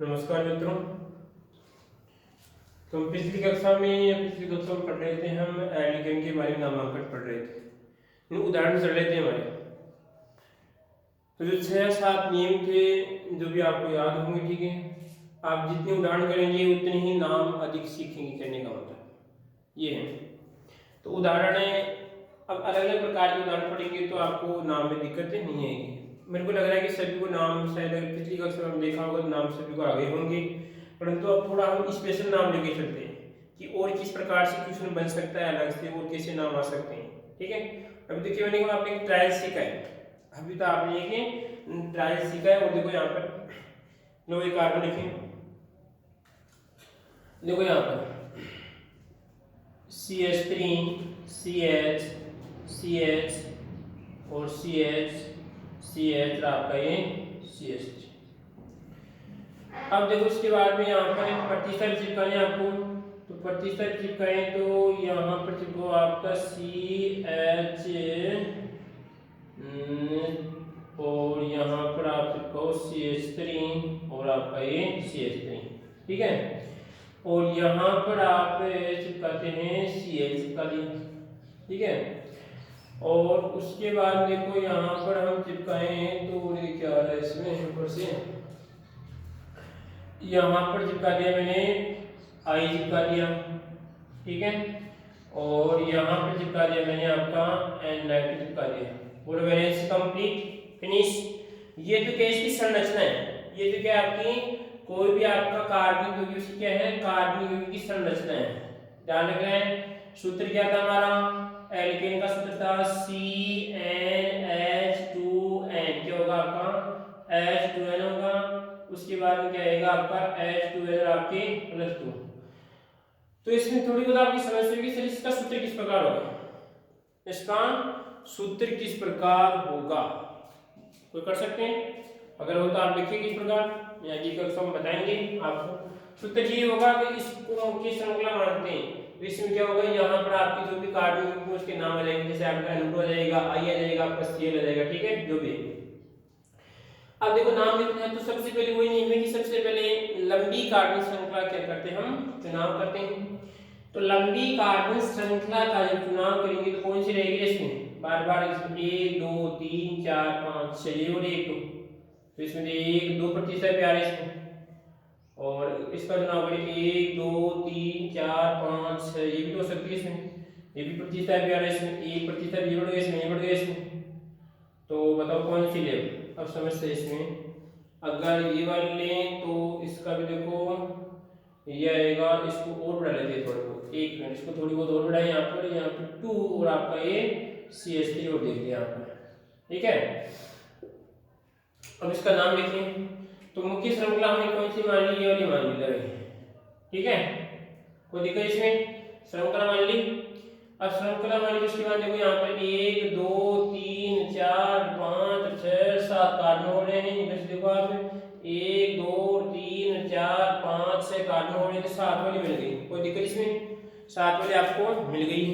नमस्कार मित्रों। तो पिछली कक्षा में पढ़ रहे थे हम एल्केन के बारे में, नामांकन पढ़ रहे थे। उदाहरण चल रहे थे हमारे। तो जो 6-7 नियम थे जो भी आपको याद होंगे, ठीक है। आप जितने उदाहरण करेंगे उतने ही नाम अधिक सीखेंगे, कहने का मतलब ये है। तो उदाहरण है, अब अलग अलग प्रकार के उदाहरण पढ़ेंगे तो आपको नाम में दिक्कतें नहीं आएगी। मेरे को लग रहा है कि सभी को नाम, शायद अगर पिछली कक्षा में हम देखा होगा तो नाम सभी को आगे होंगे, परंतु अब थोड़ा हम स्पेशल नाम लेके चलते हैं कि और किस प्रकार से क्वेश्चन बन सकता है अलग से, और कैसे नाम आ सकते हैं, ठीक है। अभी देखिए, मैंने आपने एक ट्रायल सीखा है। अभी तो आपने एक ट्रायल सीखा है, और देखो यहाँ पर लो एक कार्बन लिखे, देखो यहाँ पर CH3 CH CH और CH CH आपका ये CH3। अब देखो इसके बाद में यहाँ पर एक प्रतिशत चिपकाने आपको, तो प्रतिशत चिपकाए तो यहाँ पर चिपको आपका CH और यहाँ पर आप चिपकाओ CH3 और आपका ये CH3, ठीक है। और यहाँ पर आप चिपकाते हैं Cl चिपका दिया, ठीक है। और उसके बाद देखो यहाँ पर हम चिपकाए हैं, तो ये क्या आ रहा है इसमें ऊपर से, यहाँ पर चिपका दिया मैंने I चिपका दिया, ठीक है। और यहाँ पर चिपका दिया मैंने आपका N चिपका दिया। बोलो वैलेंसी कंप्लीट, फिनिश। ये तो क्या इसकी संरचना है, ये तो क्या आपकी कोई भी आपका कार्बनिक यौगिक उसकी क्या है, कार्बनिक यौगिक की संरचना है। ध्यान रख रहे हैं। सूत्र क्या था हमारा, एल्केन का सूत्र था CnH2n। क्या होगा आपका H2n होगा, उसके बाद में क्या आएगा आपका H2n आपके +2। तो इसमें थोड़ी बहुत आपकी समस्या होगी, सर इसका सूत्र किस प्रकार होगा, इसका सूत्र किस प्रकार होगा, कोई कर सकते हैं? अगर हो तो आप लिखिए किस प्रकार, या अगली कक्षा में बताएंगे आपको। सूत्र ये होगा कि इसको मुख्य श्रृंखला मानते हैं, तो इसमें क्या होगा, यहाँ पर आपकी जो भी कार्बन होंगे उसके नाम आ जाएंगे, जैसे आपका N2 आ जाएगा, I आ जाएगा, आपका Cl आ जाएगा, ठीक है, जो भी। अब देखो नाम लिखना है, तो सबसे पहले वही नियम है कि सबसे पहले लंबी कार्बन श्रृंखला क्या करते हैं, हम चुनाव करते हैं। तो लंबी कार्बन श्रृंखला का जब चुनाव करेंगे तो कौन सी रहेगी, इसमें बार बार इसमें 1 2 3 4 5 6 और 1 2, तो इसमें 1 2 प्रतिशत प्यारे इसमें, और इसका चुनाव करें 1 2 3 4 5 6, ये भी तो हो सकती है इसमें, ये भी प्रतिशत प्यारा इसमें, 1% ये बढ़ गया इसमें, ये बढ़ गया इसमें। तो बताओ कौन सी ले, अब समझते हैं इसमें। अगर ये वाली लें तो इसका भी देखो ये आएगा, इसको और बढ़ा लेते हैं थोड़ा बहुत, एक मिनट, इसको थोड़ी बहुत और बढ़ाएं, यहाँ पर 2 और आपका ये CH3 और देख लिया यहाँ पर, ठीक है। अब इसका नाम लिखें, तो मुख्य श्रृंखला हमें कौन सी मान ली, ये वाली मान ली लगे, ठीक है, कोई दिक्कत इसमें, श्रृंखला मान ली। अब श्रृंखला मान ली, उसके बाद देखो यहाँ पर 1 2 3 4 5 6 7 कार्बन हो रहे हैं, इधर से देखो आप 1 2 3 4 5 6 कार्बन हो रहे हैं, तो 7 वाली मिल गई, कोई दिक्कत इसमें, 7 वाली आपको मिल गई,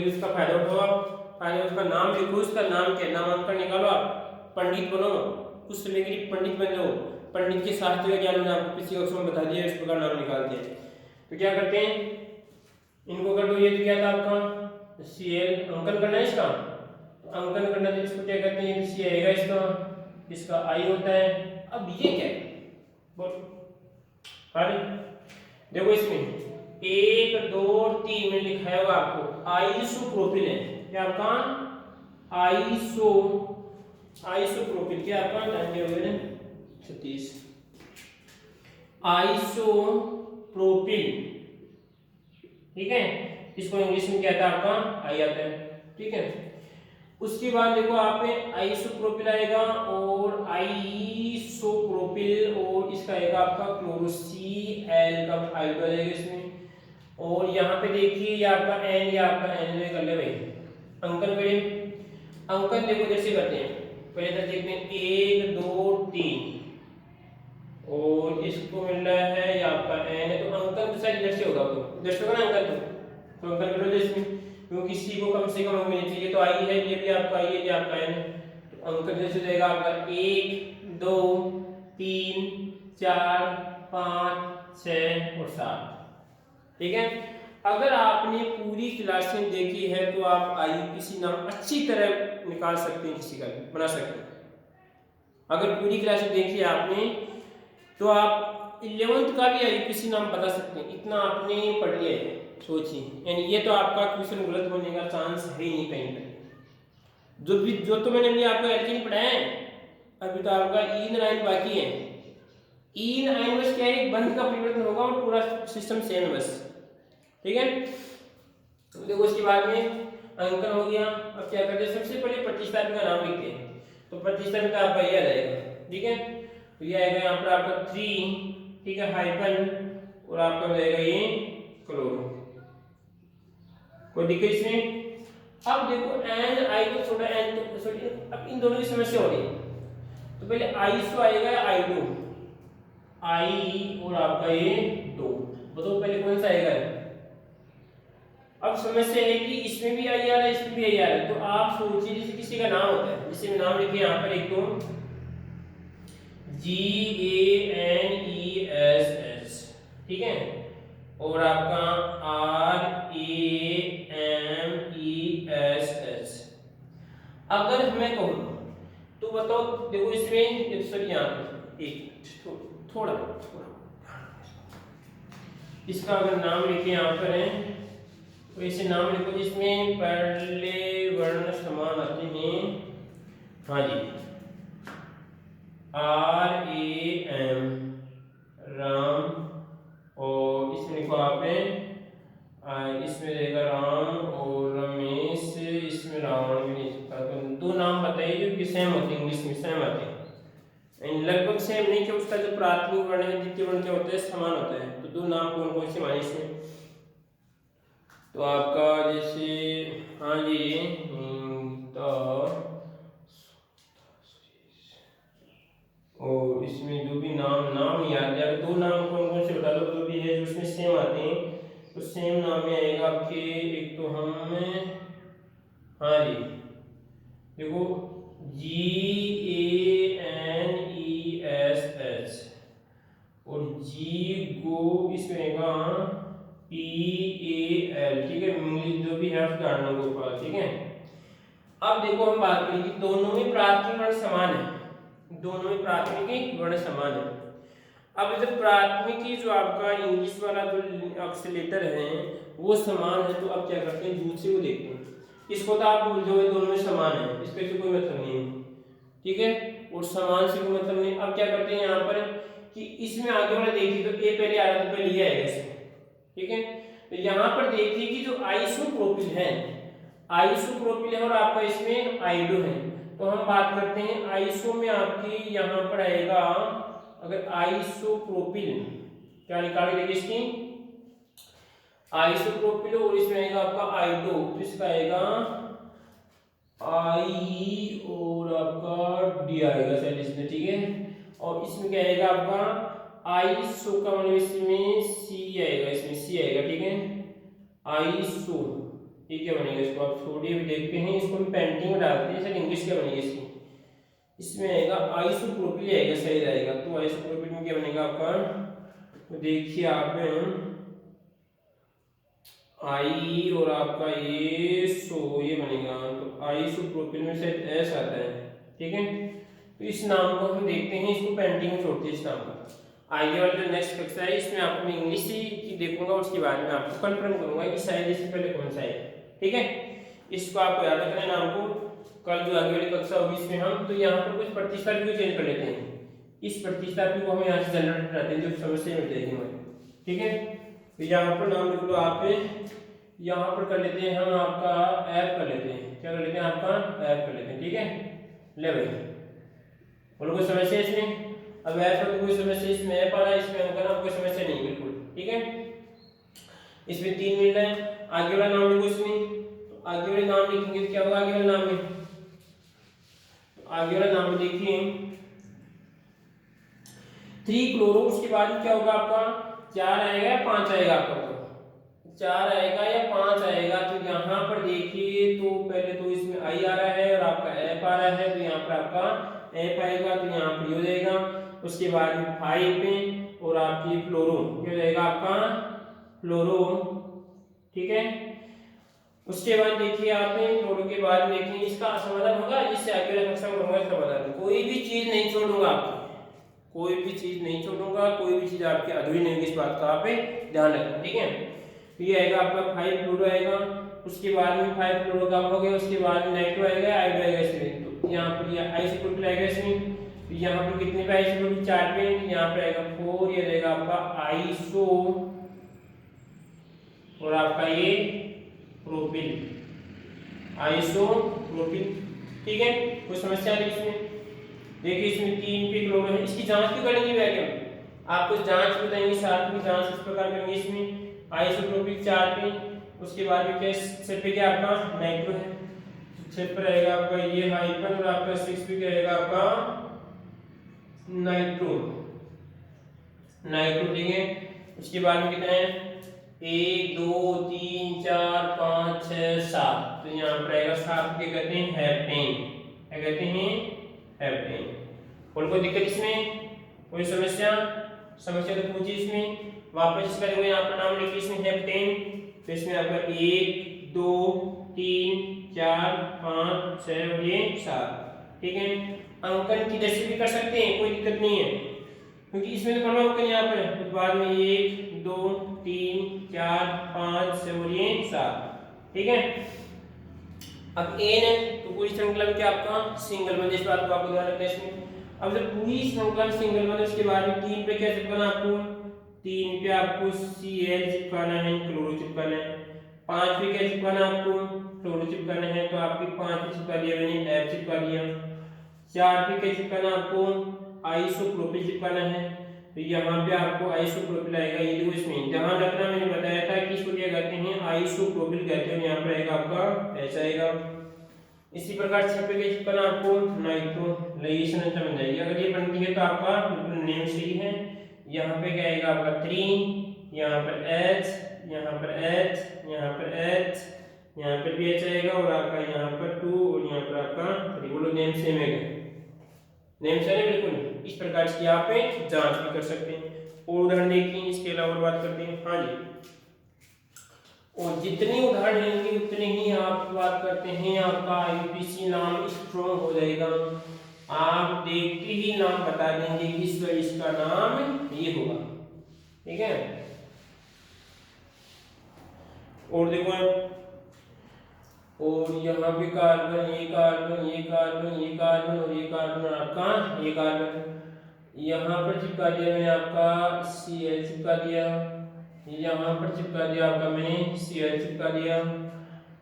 उसका फायदा उठाओ, फायदा उसका नाम लिखो, उसका नाम क्या, नामांकन निकालो, आप पंडित बनो, कुछ समय के लिए पंडित बन जाओ, पंडित के शास्त्रीय ज्ञान में आपको किसी कक्षा में बता दिया, इस प्रकार नाम निकालते हैं। तो क्या करते हैं, इनको कर दो, ये तो क्या था आपका Cl, अंकन करना है इसका, तो अंकन करना है, इसको क्या कहते हैं, C आएगा इसका I होता है। अब ये क्या है, बोल, अरे देखो इसमें 1 2 3 में लिखा होगा आपको आइसोप्रोपिल है, क्या आपका आइसोप्रोपिल, क्या आपका टाइम हो गया 36, आइसोप्रोपिल, ठीक है। इसको इंग्लिश में क्या आता है आपका I आता है, ठीक है। उसके बाद देखो आप आइसोप्रोपिल आएगा और आइसोप्रोपिल, और इसका आएगा आपका क्लोरोसीएल का हाइड्रो आएगा इसमें। और यहाँ पे देखिए ये आपका N, ये आपका N कर ले भाई, अंकन करें, अंकन देखो जैसे करते हैं, पहले तक देखते हैं 1 2 3, और इसको मिल रहा है ये आपका N है, तो अंकन तो शायद इधर से होगा, तो इधर से होगा ना अंकन, तो अंकन करो इसमें, क्योंकि C को कम से कम होनी चाहिए, तो I है, ये भी आपका I है, ये आपका N है, तो अंकन जैसे जाएगा आपका 1 2 3 4, 5, 6 और 7। ठीक है, अगर आपने पूरी क्लासें देखी है तो आप IUPAC नाम अच्छी तरह निकाल सकते हैं, किसी का बना सकते हैं। अगर पूरी क्लासें देखी है आपने तो आप 11th का भी IUPAC नाम बता सकते हैं, इतना आपने पढ़ लिया है। सोचिए, यानी ये तो आपका क्वेश्चन गलत होने का चांस है ही नहीं कहीं पर। जो तो मैंने अभी आपको एल्केन पढ़ाया है, अभी तो आपका इन आयन बाकी है। इन आयन बस क्या है, बंध का परिवर्तन होगा और पूरा सिस्टम सेम है बस। ठीक है, तो देखो उसके बाद में अंकन हो गया। अब क्या करते हैं, सबसे पहले प्रतिस्थापन का नाम लिखते हैं। तो प्रतिस्थापन का आपका ये आ जाएगा। ठीक है, तो ये आएगा यहाँ पर आपका 3, ठीक है, हाइफन और आपका हो जाएगा ये क्लोरो। कोई दिक्कत इसमें? अब देखो एन आई को छोटा एन तो सॉरी, अब इन दोनों की समस्या हो रही है। तो पहले आइसो आएगा I2, आई और आपका ये 2, बताओ पहले कौन सा आएगा? अब समस्या है कि इसमें भी आई आ रहा है, इसमें भी आई आ रहा है। तो आप सोचिए, जैसे किसी का नाम होता है, जैसे नाम लिखिए यहाँ पर एक तो GANESS, ठीक है, और आपका RAMESS। अगर मैं कहूँ तो बताओ, देखो इसमें सॉरी यहाँ पर एक थोड़ा इसका अगर नाम लिखे यहाँ पर है तो इसे नाम लिखो जिसमें पहले वर्ण समान आते हैं। हाँ जी, RAM, राम, और इसमें लिखो आपने इसमें रहेगा राम और रमेश, इसमें रावण भी नहीं सकता। तो दो नाम बताइए जो कि सेम होते हैं, इंग्लिश में सेम आते हैं, लगभग सेम नहीं कि उसका जो प्राथमिक वर्ण है द्वितीय वर्ण क्या होता है, समान होता है। तो दो नाम कौन कौन से माने इसमें? तो आपका जैसे हाँ जी, और इसमें जो भी नाम याद है, दो नाम कौन कौन से बता दो, जो भी है जो उसमें सेम आते हैं। तो सेम नाम में आएगा आपके, एक तो हम हाँ जी देखो GANESS और गो इसमें आएगा PAL। ठीक है, इंग्लिश जो भी है उदाहरणों के ऊपर। ठीक है, अब देखो हम बात करेंगे, दोनों में प्राथमिक वर्ण समान है, दोनों में प्राथमिक वर्ण समान है। अब जब प्राथमिकी जो आपका इंग्लिश वाला जो अक्षर लेटर है वो समान है, तो अब क्या करते हैं, दूसरे को देखते हैं। इसको तो आप भूल जाओ, दोनों में समान है, इसका कोई मतलब नहीं है। ठीक है, और समान से कोई मतलब नहीं। अब क्या करते हैं यहाँ पर कि इसमें आगे वाला देखिए, तो ए पहले आ रहा है तो पहले ये आएगा इसमें। ठीक है, तो यहाँ पर देखिए कि जो आइसोप्रोपिल है, आइसोप्रोपिल है और आपका इसमें आइडो है। तो हम बात करते हैं आइसो में, आपकी यहाँ पर आएगा अगर आइसोप्रोपिल, क्या निकाल देंगे इसकी, आइसोप्रोपिल, और इसमें आएगा आपका आइडो, तो इसका आएगा आई और आपका डी आएगा शायद इसमें। ठीक है, और इसमें क्या आएगा आपका आइसो का मतलब इसमें सी आएगा, इसमें सी आएगा। ठीक है, आइसो, ये क्या बनेगा, इसको आप छोड़िए, भी देखते हैं, इसको हम पेंटिंग में डालते हैं, सर इंग्लिश क्या बनेगी इसकी, इसमें आएगा आइसोप्रोपिल आएगा, सही रहेगा। तो आइसोप्रोपिल में क्या बनेगा आपका, तो देखिए आप आई और आपका ये सो, ये बनेगा, तो आइसोप्रोपिल में शायद एस आता है। ठीक है, तो इस नाम को हम देखते हैं, इसको पेंटिंग में छोड़ते हैं इस नाम को। आगे वाला जो नेक्स्ट कक्षा है इसमें आपको मैं इंग्लिश की देखूंगा, उसके बाद में आपको कंफर्म करूंगा कि शायद इससे पहले कौन सा है। ठीक है, इसको आपको याद रखना है नाम को। कल जो आगे वाली कक्षा होगी इसमें हम तो यहाँ पर कुछ प्रतिस्थापी को चेंज कर लेते हैं, इस प्रतिस्थापी को हम यहाँ से जनरेट कराते हैं, जो समस्या मिल जाएगी हमें। ठीक है, तो यहाँ पर नाम लिख लो आप, यहाँ पर कर लेते हैं हम आपका ऐप कर लेते हैं, क्या कर लेते हैं, आपका ऐप कर लेते हैं। ठीक है, ले भाई, बोलो कोई समस्या इसमें? अब ऐप पर कोई समस्या, इसमें ऐप आ रहा है, इसमें अंकन कोई समस्या नहीं, बिल्कुल। ठीक है, इसमें 3 मिल रहा है, आगे वाला नाम लिखो इसमें, तो आगे वाले नाम लिखेंगे तो क्या होगा आगे वाले नाम में, आगे वाला नाम देखिए 3 क्लोरो, उसके बाद क्या होगा आपका 4 आएगा या 5 आएगा आपका, तो 4 आएगा या 5 आएगा। तो यहाँ पर देखिए, तो पहले तो इसमें आई आ रहा है और आपका एफ आ रहा है, तो यहाँ पर आपका एफ आएगा, तो यहाँ पर हो जाएगा। उसके बाद में 5 और आपकी फ्लोरो, क्या हो जाएगा आपका फ्लोरो, ठीक है। उसके बाद देखिए आपने फ्लोरो के बाद में देखिए इसका समाधान होगा, इससे आगे वाला क्वेश्चन करूंगा समाधान। कोई भी चीज नहीं छोड़ूंगा आपकी, कोई भी चीज नहीं छोड़ूंगा, कोई भी चीज आपकी अधूरी नहीं होगी, इस बात का आप ध्यान रखना, ठीक है। तो ये आएगा आपका 5 फ्लोरो आएगा, उसके बाद में 5 फ्लोरो कम हो गया, उसके बाद में नाइट्रो आएगा, आयोडो आएगा इसमें। तो यहाँ पर ये आइसोप्रोपिल आएगा इसमें, तो यहाँ पर कितने पे आइसोप्रोपिल 4 पे, यहाँ पे आएगा 4, ये रहेगा आपका आइसो और आपका ये प्रोपिल, आइसोप्रोपिल, ठीक है। कोई समस्या नहीं इसमें। देखिए इसमें 3 पे क्लोरो है, इसकी जांच भी करेंगे वैक्यूम, आपको जांच बताएंगे, साथ में जांच इस प्रकार करेंगे। इसमें आइसोप्रोपिल 4 पे, उसके बाद में क्या 6 पे क्या आपका नाइट्रो है, 6 पे रहेगा आपका ये हाइपन और आपका 6 पे क्या रहेगा आपका नाइट्रो, नाइट्रो, ठीक है। उसके बाद में कितना है 1 2 3 4 5 6 7, तो यहाँ पर आएगा 7 क्या कहते हैं हेप्टेन, क्या कहते हैं हेप्टेन। और कोई दिक्कत इसमें, कोई समस्या, समस्या तो पूछिए इसमें। वापस इसका देखो यहाँ पर नाम लिखिए इसमें हेप्टेन, तो इसमें आपका 1 2 3 4 5 6 और ये 7, ठीक है। अंकन किधर से भी कर सकते हैं, कोई दिक्कत नहीं है, क्योंकि इसमें तो करना अंकन यहाँ पर, तो बाद में 1 2 3 4 5 6 और ये 7, ठीक है। अब एन है तो पूरी श्रृंखला में क्या आपका सिंगल बंद, इस बात को आपको ध्यान रखना है इसमें। अब जब पूरी श्रृंखला में सिंगल बंद, उसके बाद में 3 पे क्या चिपकाना आपको, 3 पे आपको Cl चिपकाना है, क्लोरो चिपकाना है। 5 पे क्या चिपकाना आपको, क्लोरो चिपकाना है, तो आपकी 5 पे चिपका दिया मैंने, F चिपका दिया। 4 पे क्या चिपकाना आपको, आइसोप्रोपिल चिपकाना है, तो यहाँ पे आपको आइसोप्रोपिल आएगा। ये देखो इसमें ध्यान रखना, मैंने बताया था कि इसको क्या कहते हैं आइसोप्रोपिल कहते हैं, यहाँ पर आएगा आपका ऐसा आएगा। इसी प्रकार 6 पे क्या चिपकाना आपको नाइट्रो, लेशन बन जाएगी। अगर ये बनती है तो आपका बिल्कुल नेम सही है। यहाँ पे क्या आएगा आपका 3, यहाँ पर H, यहाँ पर H, यहाँ पर H, यहाँ पर भी H आएगा और आपका यहाँ पर 2 और यहाँ पर आपका 3, बोलो नेम सेम है, नेम सेम है बिल्कुल। इस प्रकार की आप जांच भी कर सकते हैं। और उदाहरण देखिए, इसके अलावा बात करते हैं, हाँ जी। और जितने उदाहरण लेंगे उतने ही आप बात करते हैं आपका आईयूपीएसी नाम स्ट्रॉन्ग हो जाएगा। आप देखते ही नाम बता देंगे कि इसका नाम ये होगा, ठीक है। और देखो, और यहाँ पे कार्बन, ये कार्बन, ये कार्बन, ये कार्बन और ये कार्बन, आपका ये कार्बन यहाँ पर चिपका दिया मैंने, आपका Cl चिपका दिया, यहाँ पर चिपका दिया आपका मैंने Cl चिपका दिया,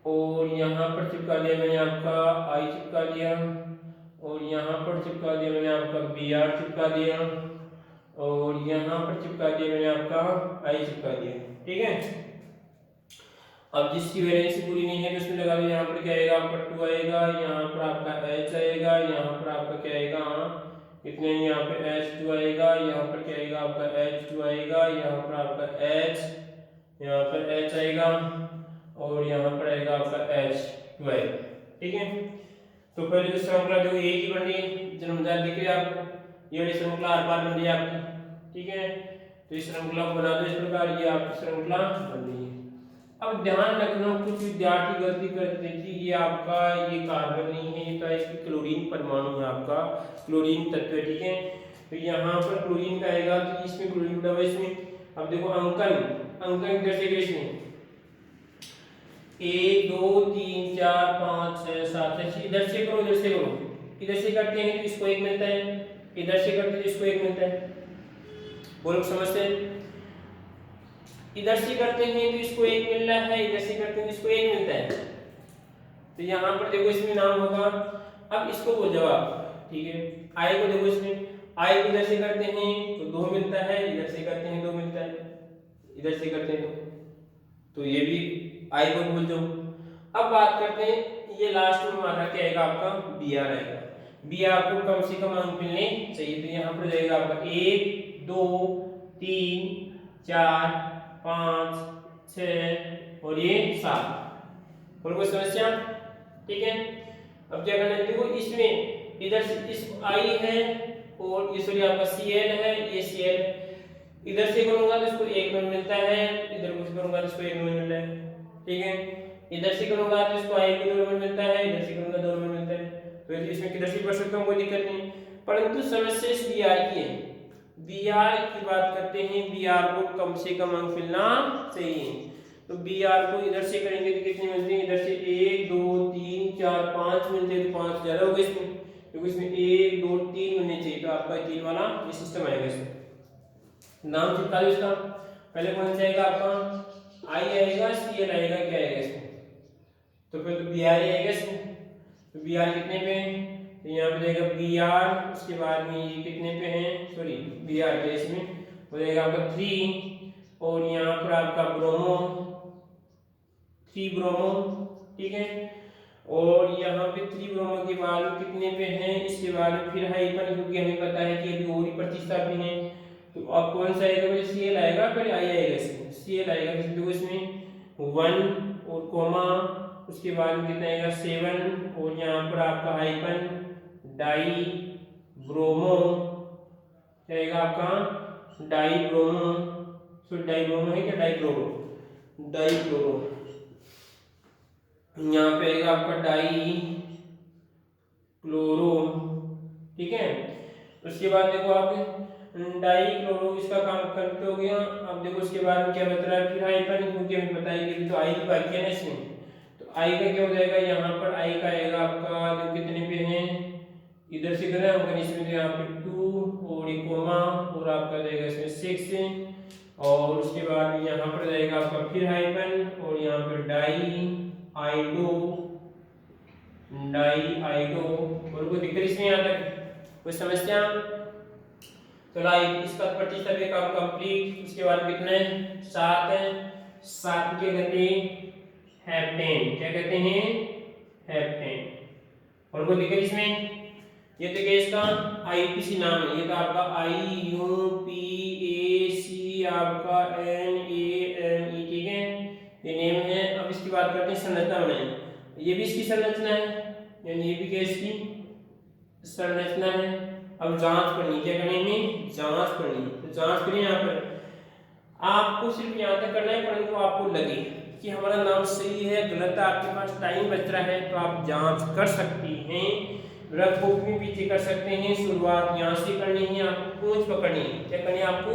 और यहाँ पर चिपका दिया मैंने आपका I चिपका दिया, और यहाँ पर चिपका दिया मैंने आपका Br चिपका दिया, और यहाँ पर चिपका दिया मैंने आपका I चिपका दिया, ठीक है। अब जिसकी वैलेंसी पूरी नहीं है तो उसमें लगा लो, यहाँ पर क्या आएगा आपका 2 आएगा, यहाँ पर आपका H आएगा, यहाँ पर आपका क्या आएगा कितने, यहाँ पे H2 आएगा, यहाँ पर क्या आएगा आपका H2 आएगा, यहाँ पर आपका H, यहाँ पर H आएगा और यहाँ पर आएगा आपका H2 आएगा, ठीक है। तो पहले तो श्रृंखला जो एक ही बन रही है, जन्मजात दिख रही है आपको, ये वाली श्रृंखला हर बार बन रही है आपकी, ठीक है। तो इस श्रृंखला को बना दो इस प्रकार, ये आपकी श्रृंखला बन रही है। अब ध्यान रखना, कुछ विद्यार्थी गलती करते हैं कि ये आपका ये कार्बन नहीं है, ये तो एक क्लोरीन परमाणु है, आपका क्लोरीन तत्व है, ठीक है। तो यहाँ पर क्लोरीन का आएगा, तो इसमें क्लोरीन जुड़ा हुआ है इसमें। अब देखो अंकन, अंकन इधर से इसमें 1 2 3 4 5 6 7, इधर से करो, इधर से करो, इधर से करते हैं तो इसको 1 मिलता है, इधर से करते हैं तो इसको 1 मिलता है, बोलो समझते हैं। इधर से करते हैं तो इसको 1 मिल रहा है, इधर से करते हैं तो इसको 1 मिलता है। तो यहाँ पर देखो इसमें नाम होगा, अब इसको बोल जाओ आप, ठीक है। आई को देखो, इसमें आई को इधर से करते हैं तो 2 मिलता है, इधर से करते हैं 2 मिलता है, इधर से करते हैं तो ये भी आई को बोल जाओ। अब बात करते हैं, ये लास्ट में हमारा क्या आएगा आपका बी आर आएगा। बी आर को कम से कम अंक मिलने चाहिए, तो यहाँ पर जाएगा आपका 1 2 3 4 5 6 और ये 7, और कोई समस्या, ठीक है। अब क्या करना है, देखो इसमें इधर से इस आई है और ये सॉरी आपका Cl है, ये Cl इधर से करूंगा तो इसको 1 में मिलता है, इधर से करूंगा तो इसको 1 में मिलता है, ठीक है। इधर से करूंगा तो इसको I को 2 में मिलता है, इधर से करूंगा 2 में मिलता है, तो इसमें किधर से पढ़ सकता हूँ, कोई दिक्कत नहीं। परंतु समस्या इस Br की है, Br की बात करते हैं, Br को कम से कम अंक मिलना चाहिए। तो Br को इधर से करेंगे तो कितने मिलते हैं, इधर से 1 2 3 4 5 मिलते हैं, तो 5 ज्यादा हो गए इसमें, क्योंकि इसमें 1 2 3 मिलने चाहिए, तो आपका 3 वाला ये सिस्टम आएगा। इसमें नाम चिपका दो इसका, पहले कौन सा आएगा आपका I आएगा, Cl आएगा, क्या आएगा इसमें, तो फिर तो Br आएगा इसमें। तो Br कितने पे है, तो यहाँ पे जाएगा Br, उसके बाद में ये कितने पे है, सॉरी Br पे इसमें हो जाएगा आपका 3, और यहाँ पर आपका ब्रोमो 3 ब्रोमो, ठीक है। और यहाँ पे 3 ब्रोमो के बाद कितने पे हैं, इसके बाद फिर हाइपन, क्योंकि हमें पता है कि अभी और ही प्रतिस्थापन है, तो अब कौन सा आएगा, मुझे Cl आएगा, फिर I आएगा इसमें, Cl आएगा, देखो इसमें 1 और कोमा, उसके बाद में कितना आएगा 7, और यहाँ पर आपका हाइपन डाई ब्रोमो, क्या आएगा आपका डाई ब्रोमो, सो डाई ब्रोमो है क्या, डाई क्लोरो, डाई क्लोरो, यहाँ पे आएगा आपका डाई क्लोरो, ठीक है। उसके बाद देखो आप डाई क्लोरो, इसका काम करते हो गया। अब देखो उसके बाद में क्या बता रहा है, फिर हाइपन, क्योंकि हमें पता है कि तो आई की बाकी है ना इसमें, तो आई का क्या हो जाएगा, यहाँ पर आई का आएगा आपका जो कितने पे हैं, इधर से करें हम इसमें, तो यहाँ पे 2 और एक कोमा, और आपका जाएगा इसमें 6, और उसके बाद यहाँ पर जाएगा आपका फिर हाइपन, और यहाँ पर डाई आइडो, और कोई दिक्कत इसमें यहाँ तक, कोई समस्या, तो लाइक इसका प्रतिशत काम कंप्लीट। उसके बाद कितने 7 है, 7 के कहते हैं हेप्टेन, क्या कहते हैं हेप्टेन, और कोई दिक्कत इसमें, ये तो क्या इसका आईपीसी नाम है, ये तो आपका IUPAC आपका NAME, ठीक है, ये नेम है। अब इसकी बात करते हैं संरचना बनाएं, ये भी इसकी संरचना है, यानी ये भी क्या इसकी संरचना है। अब जांच करनी, क्या करनी है, जांच करनी, तो जांच करिए। यहाँ पर आपको सिर्फ यहाँ तक करना है, परंतु आपको लगे कि हमारा नाम सही है गलत है, आपके पास टाइम बच रहा है, तो आप जांच कर सकती हैं, रफ बुक में भी कर सकते हैं। शुरुआत यहाँ से करनी है, आपको पूंछ पकड़नी है, क्या करनी है, आपको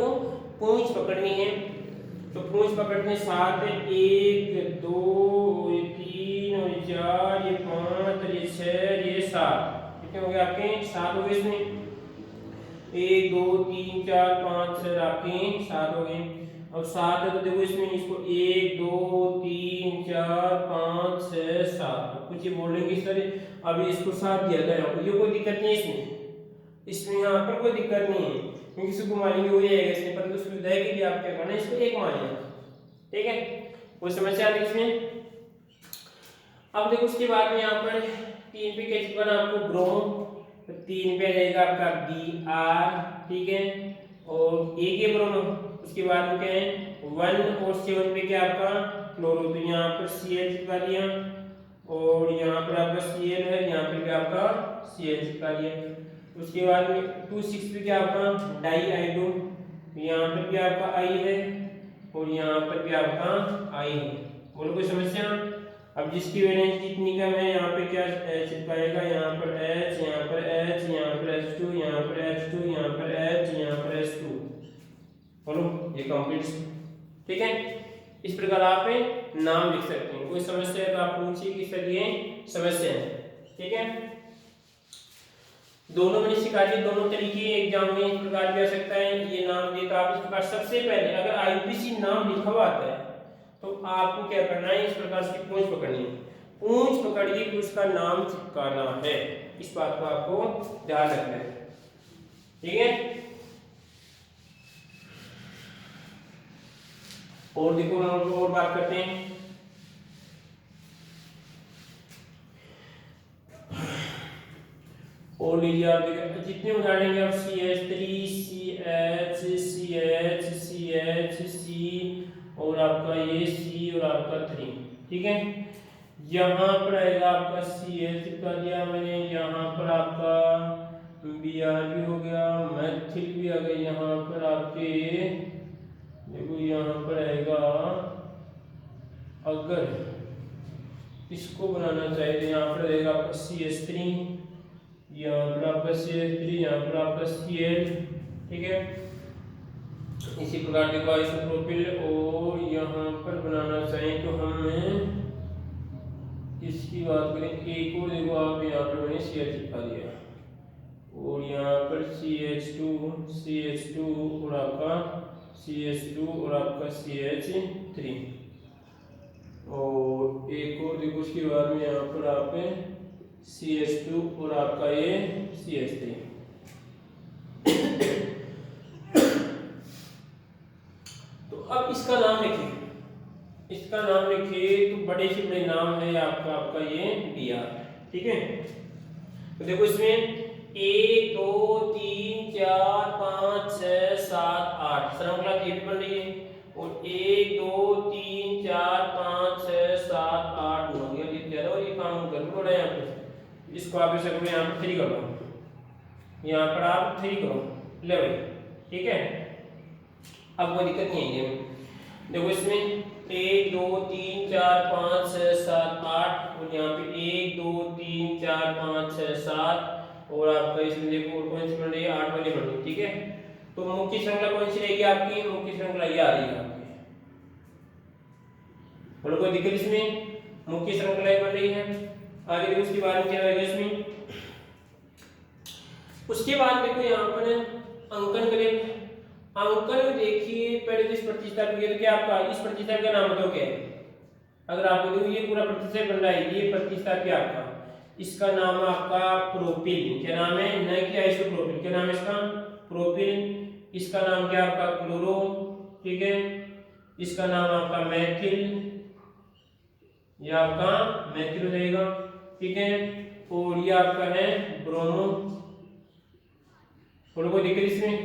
पूंछ पकड़नी है। तो पूंछ पकड़ने साथ 1 2 3 और 4 ये 5 ये 6 ये 7, कितने हो गए आपके 7 हो गए इसमें, 1 2 3 4 5 6 आपके 7 हो गए। अब 7 है तो देखो इसमें इसको 1 2 3 4 5 6 7, कुछ ये बोलेंगे सर अभी इसको 7 दिया गया, ये कोई दिक्कत नहीं है इसमें यहाँ पर कोई दिक्कत नहीं है, क्योंकि इसको मानेंगे हो जाएगा इसमें, परंतु सुविधा के लिए आप क्या करना है, इसको 1 मानिए, ठीक है। कोई समस्या नहीं इसमें। अब देखो उसके बाद में यहाँ पर 3 पे क्या बना आपको ब्रोमो, तो 3 पे रहेगा आपका Br, ठीक है, और एक ही ब्रोमो। उसके बाद में क्या है 1 और 7 पे क्या आपका क्लोरो, तो यहाँ पर Cl चिपका दिया, और यहाँ पर आपका Cl है, यहाँ पर भी आपका Cl चिपका दिया। उसके बाद में 2 6 पे क्या आपका डाई आइडो, यहाँ पर भी आपका I है, और यहाँ पर भी आपका I है, बोलो कोई समस्या। अब जिसकी वैलेंस जितनी कम है, यहाँ पे क्या चिपकाएगा, यहाँ पर H, यहाँ पर H, यहाँ पर H2, यहाँ पर H2, यहाँ पर H, यहाँ पर H2, बोलो ये कंप्लीट, ठीक है। इस प्रकार आप नाम लिख सकते हैं। कोई समस्या है तो आप पूछिए कि सर ये समस्या है, ठीक है। दोनों मैंने सिखा दिए, दोनों तरीके एग्जाम में इस प्रकार भी आ सकता है, ये नाम दे तो आप इस प्रकार सबसे पहले अगर आईपीसी नाम लिखा हुआ आता है तो आपको क्या करना है, इस प्रकार से पूंछ पकड़नी है, पूंछ पकड़ के फिर उसका नाम चिपकाना है, इस बात को आपको ध्यान रखना है, ठीक है। और देखो हम और बात करते हैं, और लीजिए आप जितने उदाहरण लेंगे आप CH3 CH CH CH C और आपका ये C और आपका 3, ठीक है। यहाँ पर आएगा आपका CH का दिया मैंने, यहाँ पर आपका बी आर भी हो गया, मैथिल भी आ गई यहाँ पर आपके। देखो यहाँ पर आएगा, अगर इसको बनाना चाहिए तो यहाँ पर रहेगा आपका CH3, यहाँ पर आपका CH3, यहाँ पर आपका Cl, ठीक है। इसी प्रकार देखो आइसोप्रोपिल, और यहाँ पर बनाना चाहिए तो हमें इसकी बात करें, एक और देखो आप यहाँ पर मैंने CH लिखा दिया, और यहाँ पर CH2 और आपका CH2 और आपका CH3, और एक और देखो उसके बाद में यहाँ पर आप CH2 और आपका ये CH3। तो अब इसका नाम लिखिए, इसका नाम लिखिए तो बड़े से बड़े नाम है आपका ये Br, ठीक है। तो देखो इसमें 1 2 3 4 5 6 7 8 श्रृंखला ये भी बन रही है, और 1 2 3 4 5 6 7 8 9, ये ज्यादा और ये काम गड़बड़ है यहाँ पे। इसको आप ऐसे करो, यहाँ पर 3 करो, यहाँ पर आप 3 करो, ले भाई, ठीक है। अब कोई दिक्कत नहीं है। देखो इसमें 1 2 3 4 5 6 7 8, और यहाँ पे 1 2 3 4 5 6 7, और आपका इसमें देखो कौन सी बन रही है, 8 वाली बन रही है, ठीक है। तो मुख्य श्रृंखला कौन सी रहेगी आपकी, मुख्य श्रृंखला ये आ रही है आपकी, बोलो कोई दिक्कत इसमें, मुख्य श्रृंखला बन रही है। आगे देखो उसके बाद में क्या रहेगा इसमें, उसके बाद देखो यहाँ पर अंकन करें। अंकन में देखिए पहले तो इस प्रतिस्थापन तो क्या आपका इस प्रतिस्थापन का नाम बताओ क्या है। अगर आपको देखो ये पूरा प्रतिस्थापन बन रहा है, ये प्रतिस्थापन आपका, इसका नाम है आपका प्रोपिल, क्या नाम है, न कि आइसोप्रोपिल, क्या नाम है इसका, प्रोपिल। इसका नाम क्या आपका क्लोरो, ठीक है। इसका नाम आपका मैथिल, यह आपका मैथिल हो जाएगा, ठीक है। और ये आपका है ब्रोमो, थोड़ा कोई दिक्कत इसमें,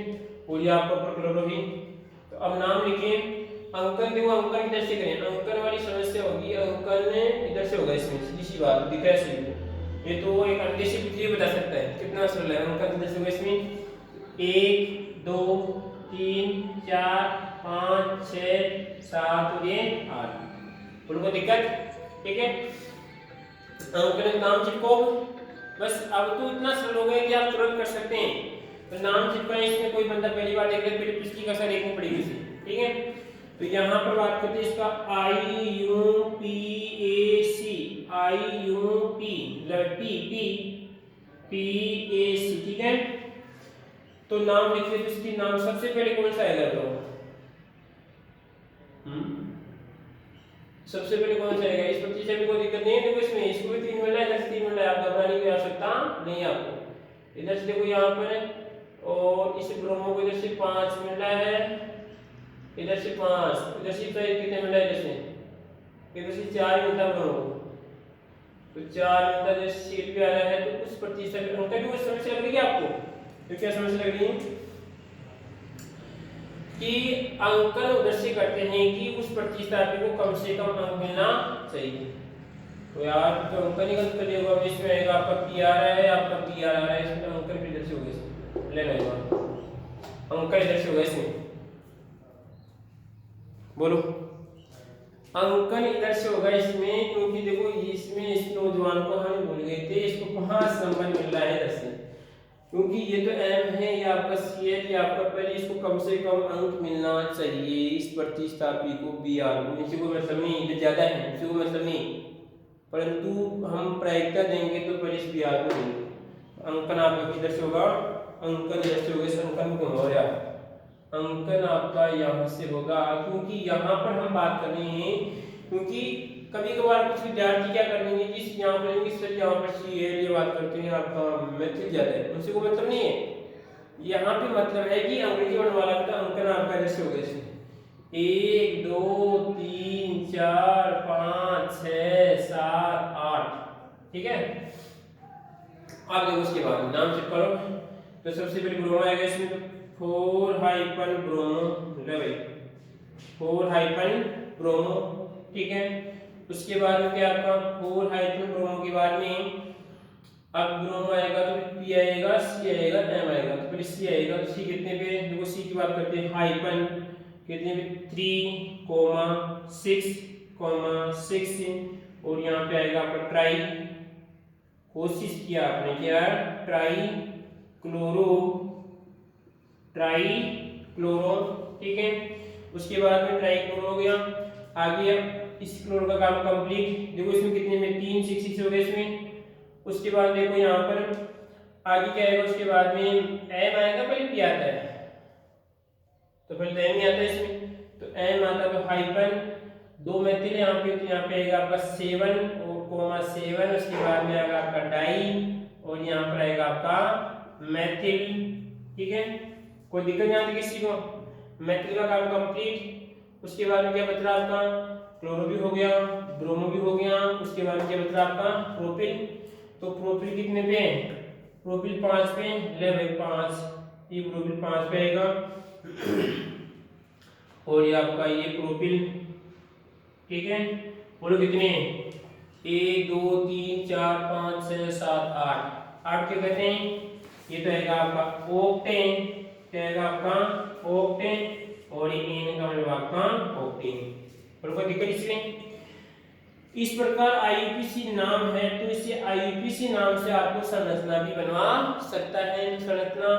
और ये आपका क्लोरो भी। तो अब नाम लिखिए। अंकन देखो, अंकन किधर से करें, अंकन वाली समस्या होगी, अंकन इधर से होगा, इसमें सीधी सी बात दिख रहा है। ये तो एक अंडे से कुछ बता सकता है कितना सरल है। अंकन किधर से होगा इसमें, 1 2 3 4 5 6 7 और ये 8, उनको दिक्कत, ठीक है। अंकन नाम चिपको बस। अब तो इतना सरल हो गया कि आप तुरंत कर सकते हैं। तो नाम चिपकाएं, इसमें कोई बंदा पहली बार देख रहा है, फिर पिछली का सर देखनी पड़ेगी इसे, ठीक है। तो यहाँ पर बात करते हैं इसका IUPAC, IUPAC, ठीक है। तो नाम लिखिए, तो इसकी नाम सबसे पहले कौन सा आएगा, तो सबसे पहले कौन सा आएगा, इस प्रतिशत में कोई दिक्कत नहीं है। देखो इसमें इसको भी 3 मिल रहा है, इधर से 3 मिल रहा है, आप घबराने की आवश्यकता नहीं है आपको। इधर से देखो यहाँ पर, और इस ब्रोमो को इधर से 5 मिल रहा है, इधर से 5, इधर से कितने मिल रहा है, इधर से 4 मिलता है ब्रोमो को, तो 4 मिलता है, जैसे सीट पे आ रहा है। तो उस प्रतिशत उनका भी कुछ समस्या लग रही है आपको, तो क्या समस्या लग रही है कि अंकन उधर से करते हैं कि उस प्रतिस्थापन को कम से कम अंक मिलना चाहिए। तो यार तो अंकन ही गलत कर लिया होगा, इसमें आएगा आपका पी आ रहा है, आपका पी आ रहा है, इसमें अंकन इधर से होगा, इसमें ले लेगा अंकन इधर से होगा, इसमें बोलो अंकन इधर से होगा इसमें, क्योंकि देखो इसमें इस नौजवान को हम भूल गए थे, इसको 5 नंबर मिल रहा है इधर से, क्योंकि ये तो M है, ये आपका CH, ये आपका पहले, इसको कम से कम अंक मिलना चाहिए इस प्रतिस्थापी को Br को, इसी को मतलब नहीं, ये ज्यादा है, इसी को मतलब नहीं, परंतु हम प्रायिकता देंगे तो पहले इस Br को देंगे। अंकन आपका किधर से होगा, अंकन इधर से होगा, इस अंकन को हो रहा है, अंकन आपका यहाँ से होगा, क्योंकि यहाँ पर हम बात कर रहे हैं, क्योंकि कभी कभार कुछ विद्यार्थी क्या कर लेंगे कि यहाँ पर सर यहाँ पर Cl ये बात करते हैं, आपका मैथिल ज्यादा है, उनसे को मतलब नहीं है। यहाँ पे मतलब है कि अंग्रेजी वर्ण वाला का अंकन आपका जैसे हो गया, इसमें 1 2 3 4 5 6 7 8, ठीक है। अब देखो उसके बाद नाम चेक करो, तो सबसे पहले ब्रोमो आएगा इसमें, 4 हाइफन ब्रोमो, ले भाई 4 हाइफन ब्रोमो, ठीक है। उसके बाद में क्या आपका 4 हाइड्रोजन ब्रोमो के बाद में अब ब्रोमो आएगा तो पी आएगा, सी आएगा, एम आएगा। तो पहले सी आएगा, तो सी कितने पे, देखो सी की बात करते हैं, हाइपन कितने पे 3,6,6 और यहाँ पे आएगा आपका ट्राई, कोशिश किया आपने क्या, ट्राई क्लोरो, ठीक है। उसके बाद में ट्राई क्लोरो हो गया। आगे अब इस क्लोरो का काम कंप्लीट, देखो इसमें कितने में 3,6,6 हो गए इसमें। उसके बाद देखो यहाँ पर आगे क्या आएगा, उसके बाद में एम आएगा, पहले पी आता है, तो पहले तो एम ही आता है इसमें, तो एम आता है, तो हाइपन 2 मेथिल यहाँ पे, तो यहाँ पे आएगा आपका 7 और कोमा 7, उसके बाद में आएगा आपका डाई और यहाँ पर आएगा आपका मेथिल, ठीक है। कोई दिक्कत नहीं आती किसी को, मेथिल का काम कंप्लीट। उसके बाद में क्या बचा आपका, क्लोरो भी हो गया, ब्रोमो भी हो गया। उसके बाद में क्या बचा आपका प्रोपिल, तो प्रोपिल कितने पे, प्रोपिल 5 पे, ले भाई 5, ये प्रोपिल 5 पे आएगा और ये आपका ये प्रोपिल, ठीक है। बोलो कितने, 1 2 3 4 5 6 7 8, 8 क्या कहते हैं, ये तो आएगा आपका ओक्टेन, क्या आएगा आपका ओक्टेन, और ये एन का मतलब आपका ओक्टेन। बोलो कोई दिक्कत इसमें। इस प्रकार आईयूपीसी नाम है, तो इसे आईयूपीसी नाम से आपको संरचना भी बनवा सकता है। संरचना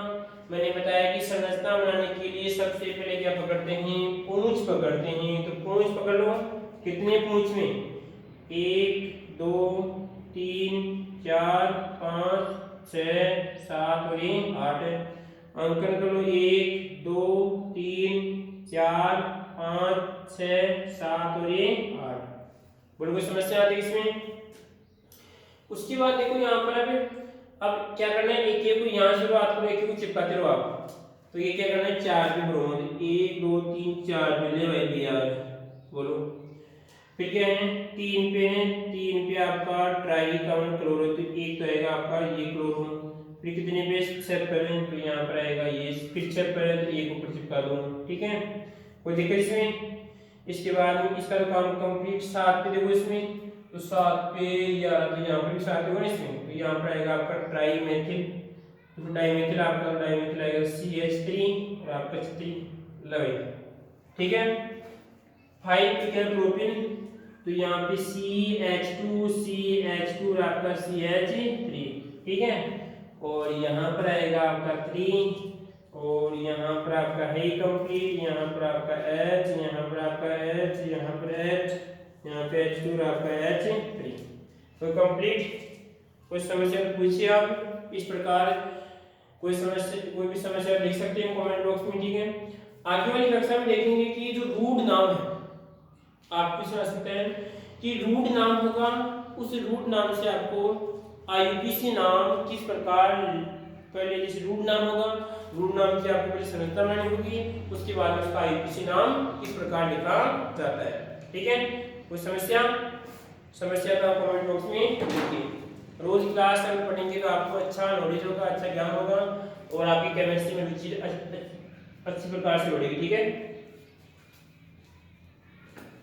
मैंने बताया कि संरचना बनाने के लिए सबसे पहले क्या पकड़ते हैं, पूंछ पकड़ते हैं। तो पूंछ पकड़ लो, कितने पूंछ में, 1 2 3 4 5 6 7 और 8, अंकन कर लो 1 2 3 4 5 6 7 और 8। बोलो कोई समस्या आती है इसमें। उसके बाद देखो यहाँ पर अब क्या करना है, एक एक को यहाँ से शुरुआत करो, एक एक को चिपकाते रहो आप। तो ये क्या करना है, 4 पे ब्रोमो, 1 2 3 4 पे ले भाई यार, बोलो। फिर क्या है, 3 पे है, 3 पे आपका ट्राई कार्बन क्लोरो, तो एक तो आएगा आपका ये क्लोरो। फिर कितने पे, 6 पे, तो यहाँ पर आएगा ये, फिर 6 पे, तो एक ऊपर चिपका दो, ठीक है। कोई दिक्कत इसमें। इसके बाद में इसका काम कंप्लीट, 7 पे देखो इसमें, तो 7 पे या तो यहाँ पर भी 7 होगा इसमें, तो यहाँ पर आएगा आपका ट्राई मेथिल, तो डाइमेथिल आपका डाइमेथिल आएगा CH3 और आपका 3 लगेगा, ठीक है। 5 पे क्या प्रोपिल, तो यहाँ पे CH2 और आपका CH3, ठीक है। और यहाँ पर आएगा आपका 3 और यहाँ पर आपका है कंप्लीट, यहाँ पर आपका H, यहाँ पर आपका H, यहाँ पर H, यहाँ पे H2 और आपका H3, तो कंप्लीट। कोई समस्या पूछिए आप इस प्रकार, कोई भी समस्या लिख सकते हैं कमेंट बॉक्स में, ठीक है। आगे वाली कक्षा में देखेंगे कि जो रूट नाम है, आपको समझ सकते हैं कि रूट नाम होगा, उस रूट नाम से आपको आईयूपीसी नाम किस प्रकार, पहले जैसे रूट नाम होगा, रूट नाम से आपको पहले संरचना बनानी होगी, उसके बाद उसका आईयूपीसी नाम किस प्रकार लिखा जाता है, ठीक है। कोई समस्या तो आप कमेंट बॉक्स में लिखिए। रोज क्लास अगर पढ़ेंगे तो आपको अच्छा नॉलेज होगा, अच्छा ज्ञान होगा और आपकी केमिस्ट्री में रुचि अच्छी प्रकार से बढ़ेगी, ठीक है।